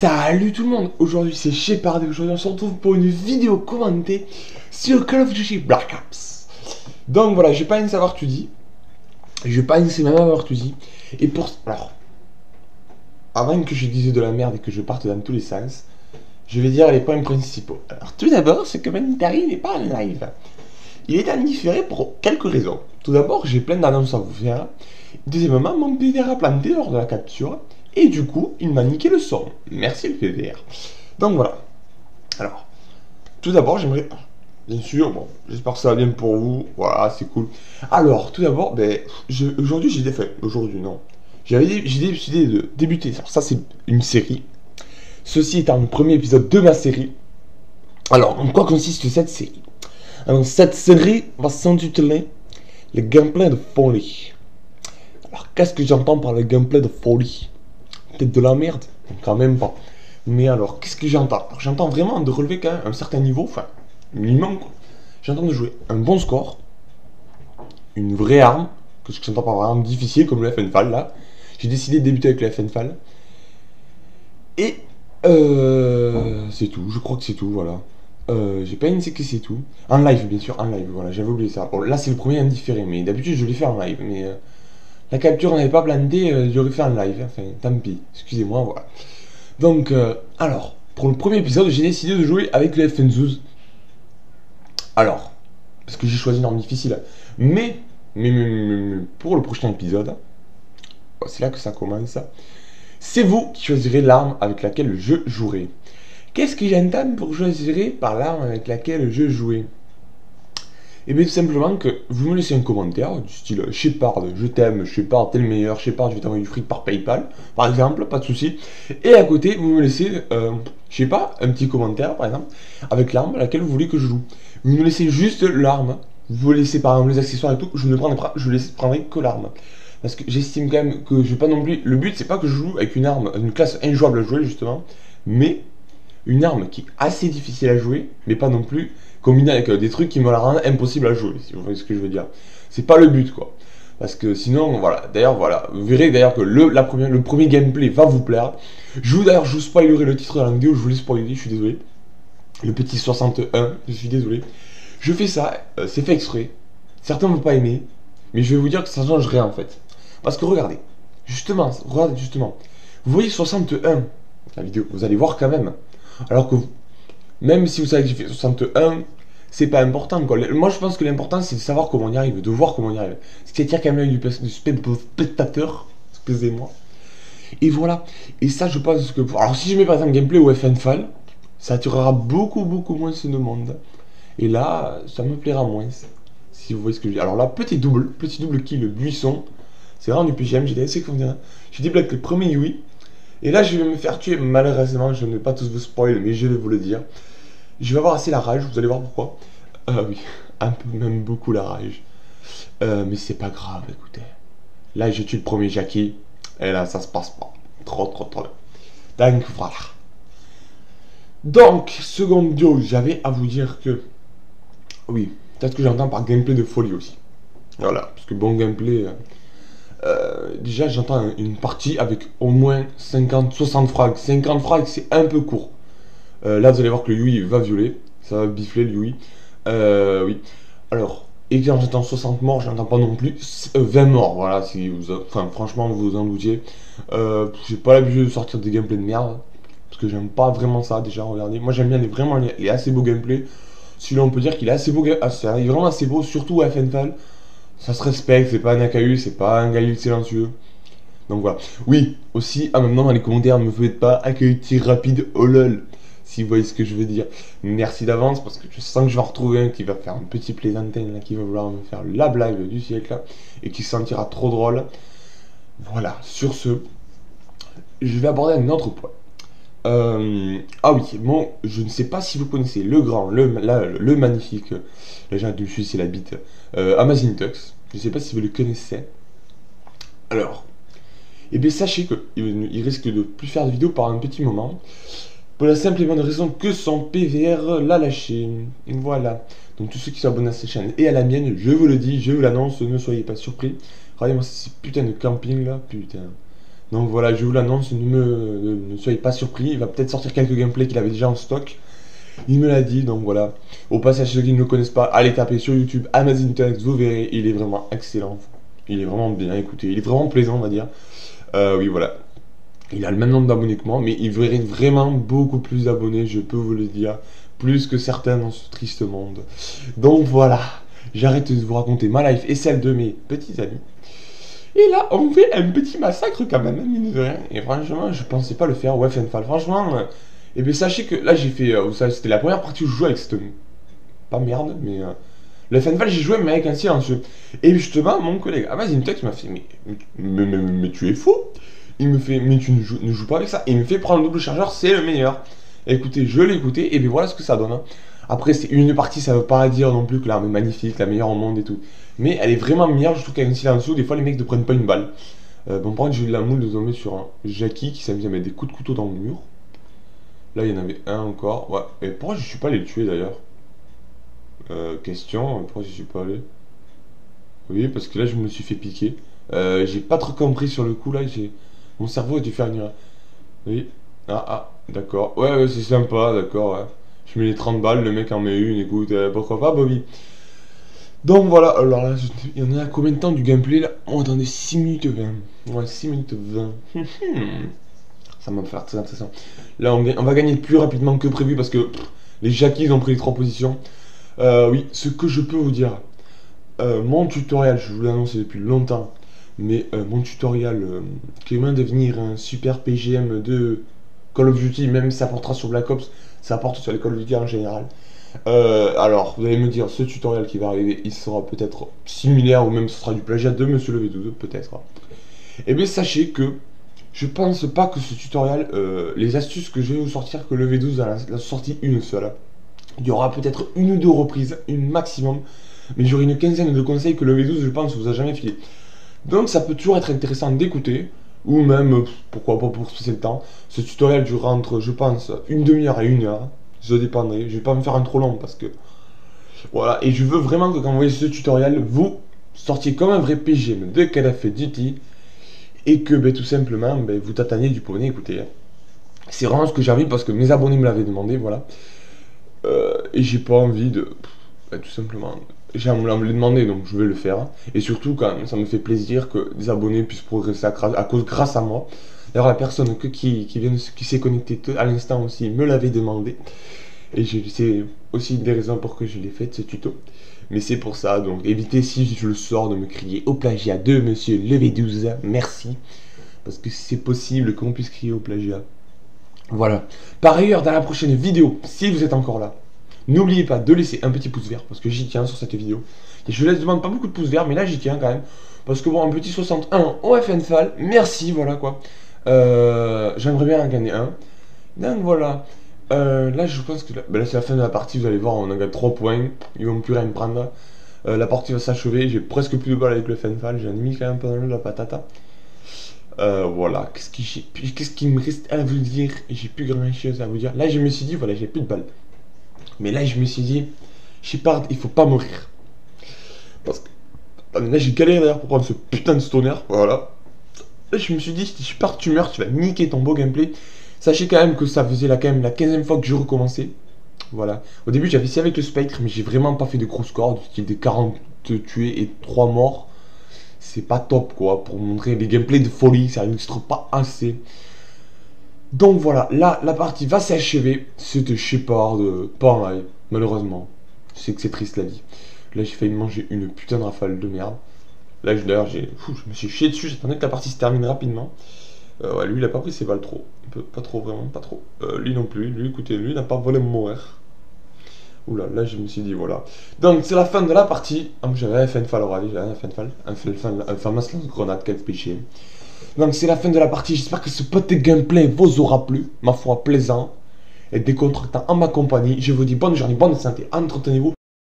Salut tout le monde, aujourd'hui c'est Shepard et aujourd'hui on se retrouve pour une vidéo commentée sur Call of Duty Black Ops. Donc voilà, j'ai pas une savoir tout dit, je pense même avoir tout dit. Et pour... Alors, avant que je dise de la merde et que je parte dans tous les sens, je vais dire les points principaux. Alors tout d'abord, c'est que Mandari n'est pas en live. Il est en différé pour quelques raisons. Tout d'abord, j'ai plein d'annonces à vous faire. Deuxièmement, mon PVR a planté lors de la capture. Et du coup, il m'a niqué le son. Merci le PVR. Donc voilà. Alors, tout d'abord, j'aimerais... Bien sûr, bon, j'espère que ça va bien pour vous. Voilà, c'est cool. Alors, tout d'abord, aujourd'hui, j'ai défait. Aujourd'hui, non. J'ai décidé de débuter. Alors, ça, c'est une série. Ceci étant le premier épisode de ma série. Alors, en quoi consiste cette série? Alors, cette série va s'intituler le gameplay de folie. Alors, qu'est-ce que j'entends par le gameplay de folie? Peut-être de la merde? Quand même pas. Mais alors, qu'est-ce que j'entends? J'entends vraiment de relever quand même un certain niveau, enfin, minimum quoi. J'entends de jouer un bon score, une vraie arme, que j'entends par arme difficile comme le FNFAL là. J'ai décidé de débuter avec le FNFAL. Et c'est tout, je crois que c'est tout, voilà. J'ai pas indiqué que c'est tout. En live, bien sûr, en live, voilà, j'avais oublié ça. Bon, là c'est le premier indifféré, mais d'habitude je l'ai fait en live, mais la capture n'avait pas planté, j'aurais fait en live, enfin, tant pis, excusez-moi, voilà. Donc, alors, pour le premier épisode, j'ai décidé de jouer avec le FN12. Alors, parce que j'ai choisi une arme difficile. Mais, pour le prochain épisode, c'est là que ça commence. C'est vous qui choisirez l'arme avec laquelle je jouerai. Qu'est-ce que j'entends pour choisir par l'arme avec laquelle je jouerai? Et bien tout simplement que vous me laissez un commentaire du style Shepard, je t'aime, Shepard, t'es le meilleur, Shepard, je vais t'envoyer du fric par PayPal, par exemple, pas de souci. Et à côté, vous me laissez, je sais pas, un petit commentaire par exemple, avec l'arme à laquelle vous voulez que je joue. Vous me laissez juste l'arme, vous laissez par exemple les accessoires et tout, je ne prendrai pas, je prendrai que l'arme. Parce que j'estime quand même que je vais pas non plus. Le but c'est pas que je joue avec une arme, une classe injouable à jouer justement, mais une arme qui est assez difficile à jouer, mais pas non plus combinée avec des trucs qui me la rendent impossible à jouer, si vous voyez ce que je veux dire. C'est pas le but, quoi. Parce que sinon, voilà. D'ailleurs, voilà. Vous verrez d'ailleurs que le premier gameplay va vous plaire. D'ailleurs, je vous spoilerai le titre de la vidéo, je vous l'ai spoilé, je suis désolé. Le petit 61, je suis désolé. Je fais ça, c'est fait exprès. Certains ne vont pas aimer, mais je vais vous dire que ça change rien en fait. Parce que regardez, regardez justement. Vous voyez 61, la vidéo, vous allez voir quand même. Alors que même si vous savez que j'ai fait 61, c'est pas important quoi. Moi je pense que l'important c'est de savoir comment on y arrive, de voir comment on y arrive. Ce qui attire quand même l'œil du spectateur, excusez-moi. Et voilà. Et ça je pense que... Alors si je mets par exemple gameplay ou FNFAL, ça attirera beaucoup moins de monde. Et là, ça me plaira moins. Si vous voyez ce que je veux dire. Alors là, petit double kill, le buisson. C'est vraiment du PGM, j'ai laissé convenir. J'ai débloqué le premier Yui. Et là, je vais me faire tuer, malheureusement, je ne vais pas tous vous spoil, mais je vais vous le dire. Je vais avoir assez la rage, vous allez voir pourquoi. Oui, un peu, même beaucoup la rage. Mais c'est pas grave, écoutez. Là, j'ai tué le premier Jackie, et là, ça se passe pas. Trop bien. Donc, voilà. Donc, seconde bio, j'avais à vous dire que... Oui, peut-être que j'entends par gameplay de folie aussi. Voilà, parce que bon gameplay... déjà, j'entends une partie avec au moins 50-60 frags. 50 frags, c'est un peu court. Là, vous allez voir que le Yui va violer. Ça va bifler le Yui. Oui. Alors, et quand j'entends 60 morts, j'entends pas non plus 20 morts. Voilà, si vous, enfin, franchement, vous vous en doutiez. J'ai pas l'habitude de sortir des gameplays de merde. Parce que j'aime pas vraiment ça, déjà, regardez. Moi, j'aime bien les assez beaux gameplays. Celui-là, on peut dire qu'il est assez beau. C'est vraiment assez beau, surtout à FNFAL. Ça se respecte, c'est pas un AKU, c'est pas un Galil silencieux. Donc voilà. Oui, aussi, maintenant dans les commentaires, ne me faites pas accueil tir rapide, oh lol. Si vous voyez ce que je veux dire. Merci d'avance, parce que je sens que je vais en retrouver un qui va faire un petit plaisantin, là, qui va vouloir me faire la blague du siècle, là, et qui se sentira trop drôle. Voilà, sur ce, je vais aborder un autre point. Ah oui, bon, je ne sais pas si vous connaissez le grand, le magnifique, là j'ai de suisse c'est la bite, Amazing Tux. Je ne sais pas si vous le connaissez. Alors, et bien sachez qu'il risque de plus faire de vidéos par un petit moment, pour la simple et bonne raison que son PVR l'a lâché. Voilà. Donc tous ceux qui sont abonnés à cette chaîne et à la mienne, je vous le dis, je vous l'annonce, ne soyez pas surpris. Regardez-moi ces putains de camping là, putain. Donc voilà, je vous l'annonce, ne soyez pas surpris. Il va peut-être sortir quelques gameplays qu'il avait déjà en stock. Il me l'a dit, donc voilà. Au passage, ceux qui ne le connaissent pas, allez taper sur YouTube Amazing Tanks, vous verrez, il est vraiment excellent. Il est vraiment bien, écoutez, il est vraiment plaisant, on va dire. Oui, voilà. Il a le même nombre d'abonnés que moi, mais il mérite vraiment beaucoup plus d'abonnés, je peux vous le dire. Plus que certains dans ce triste monde. Donc voilà, j'arrête de vous raconter ma life et celle de mes petits amis. Et là, on fait un petit massacre quand même, mine de rien. Et franchement, je pensais pas le faire, ouais, Fenfal. Franchement, et bien sachez que là, j'ai fait, vous savez, c'était la première partie où je jouais avec cette... Pas merde, mais... le Fenfal, j'ai joué, mais avec un silencieux. Et justement, mon collègue, ah vas-y, une texte m'a fait, mais tu es fou. Il me fait, mais tu ne joues pas avec ça. Il me fait prendre le double chargeur, c'est le meilleur. Écoutez, je l'ai écouté, et bien voilà ce que ça donne. Hein. Après, c'est une partie, ça veut pas dire non plus que l'arme est magnifique, la meilleure au monde et tout. Mais elle est vraiment meilleure, je trouve qu'avec un silencieux, des fois les mecs ne prennent pas une balle. Bon, par contre, j'ai eu de la moule de tomber sur un Jackie qui s'amuse à mettre des coups de couteau dans le mur. Là, il y en avait un encore. Ouais. Et pourquoi je suis pas allé le tuer d'ailleurs? Question, pourquoi je suis pas allé? Oui, parce que là, je me suis fait piquer. J'ai pas trop compris sur le coup là, mon cerveau a dû faire une... Oui. D'accord. Ouais, c'est sympa, d'accord, ouais. Je mets les 30 balles, le mec en met une, écoute, pourquoi pas, Bobby. Donc voilà, alors là, il y en a combien de temps du gameplay là? Oh, attendez, 6 minutes 20. Ouais, 6 minutes 20. Ça va me faire très intéressant. Là, on va gagner plus rapidement que prévu parce que les Jackies ont pris les 3 positions. Oui, ce que je peux vous dire, mon tutoriel, je vous l'ai annoncé depuis longtemps, mais mon tutoriel qui est loin de devenir un super PGM de Call of Duty, même si ça portera sur Black Ops, ça porte sur les Call of Duty en général. Alors, vous allez me dire, ce tutoriel qui va arriver, il sera peut-être similaire ou même ce sera du plagiat de Monsieur le V12, peut-être. Et bien, sachez que je pense pas que ce tutoriel, les astuces que je vais vous sortir, que le V12 a sorti une seule. Il y aura peut-être une ou deux reprises, une maximum, mais j'aurai une quinzaine de conseils que le V12, je pense, vous a jamais filé. Donc, ça peut toujours être intéressant d'écouter. Ou même, pourquoi pas pour se passer le temps. Ce tutoriel durera entre, je pense, une demi-heure et 1 heure. Ça dépendrait. Je vais pas me faire un trop long parce que... Voilà. Et je veux vraiment que quand vous voyez ce tutoriel, vous sortiez comme un vrai PGM de Call of Duty. Et que, tout simplement, vous tataniez du poney, écoutez. C'est vraiment ce que j'ai envie parce que mes abonnés me l'avaient demandé, voilà. Et j'ai pas envie de... tout simplement... J'ai à me le demander, donc je vais le faire. Et surtout, quand même, ça me fait plaisir que des abonnés puissent progresser grâce à moi. D'ailleurs, la personne qui s'est connectée à l'instant aussi me l'avait demandé. Et c'est aussi une des raisons pour que je l'ai fait, ce tuto. Mais c'est pour ça, donc évitez si je le sors de me crier au plagiat de Monsieur le V12. Merci. Parce que c'est possible qu'on puisse crier au plagiat. Voilà. Par ailleurs, dans la prochaine vidéo, si vous êtes encore là, n'oubliez pas de laisser un petit pouce vert, parce que j'y tiens sur cette vidéo. Et je ne demande pas beaucoup de pouces verts, mais là j'y tiens quand même. Parce que bon, un petit 61 au FNFAL, merci, voilà quoi. J'aimerais bien en gagner un. Donc voilà. Là je pense que là c'est la fin de la partie, vous allez voir, on a gagné 3 points. Ils vont plus rien me prendre. La partie va s'achever, j'ai presque plus de balles avec le FNFAL, j'ai mis quand même pas mal de la patata. Voilà, qu'est-ce qui me reste à vous dire? J'ai plus grand chose à vous dire. Là je me suis dit, voilà, j'ai plus de balles. Mais là, je me suis dit, Shepard, il faut pas mourir. Parce que là, j'ai galéré d'ailleurs pour prendre ce putain de stoner. Voilà. Là, je me suis dit, si Shepard, tu meurs, tu vas niquer ton beau gameplay. Sachez quand même que ça faisait quand même la 15e fois que je recommençais. Voilà. Au début, j'avais essayé avec le Spectre, mais j'ai vraiment pas fait de gros scores. Du style des 40 tués et 3 morts. C'est pas top, quoi. Pour montrer des gameplays de folie, ça illustre pas assez. Donc voilà, là, la partie va s'achever. C'était Shepard, pareil, malheureusement. Je sais que c'est triste la vie. Là, j'ai failli manger une putain de rafale de merde. Là, d'ailleurs, je me suis chié dessus. J'attendais que la partie se termine rapidement. Ouais, lui, il a pas pris ses balles trop. Pas trop, vraiment, pas trop. Lui non plus. Lui, écoutez, lui, il n'a pas volé mon mourir. Oula, là, je me suis dit, voilà. Donc, c'est la fin de la partie. Ah, j'avais un FNFAL, j'avais un FNFAL. Un fameux lance-grenade, quel péché. Donc c'est la fin de la partie, j'espère que ce petit gameplay vous aura plu, ma foi plaisant et décontractant en ma compagnie. Je vous dis bonne journée, bonne santé, entretenez-vous.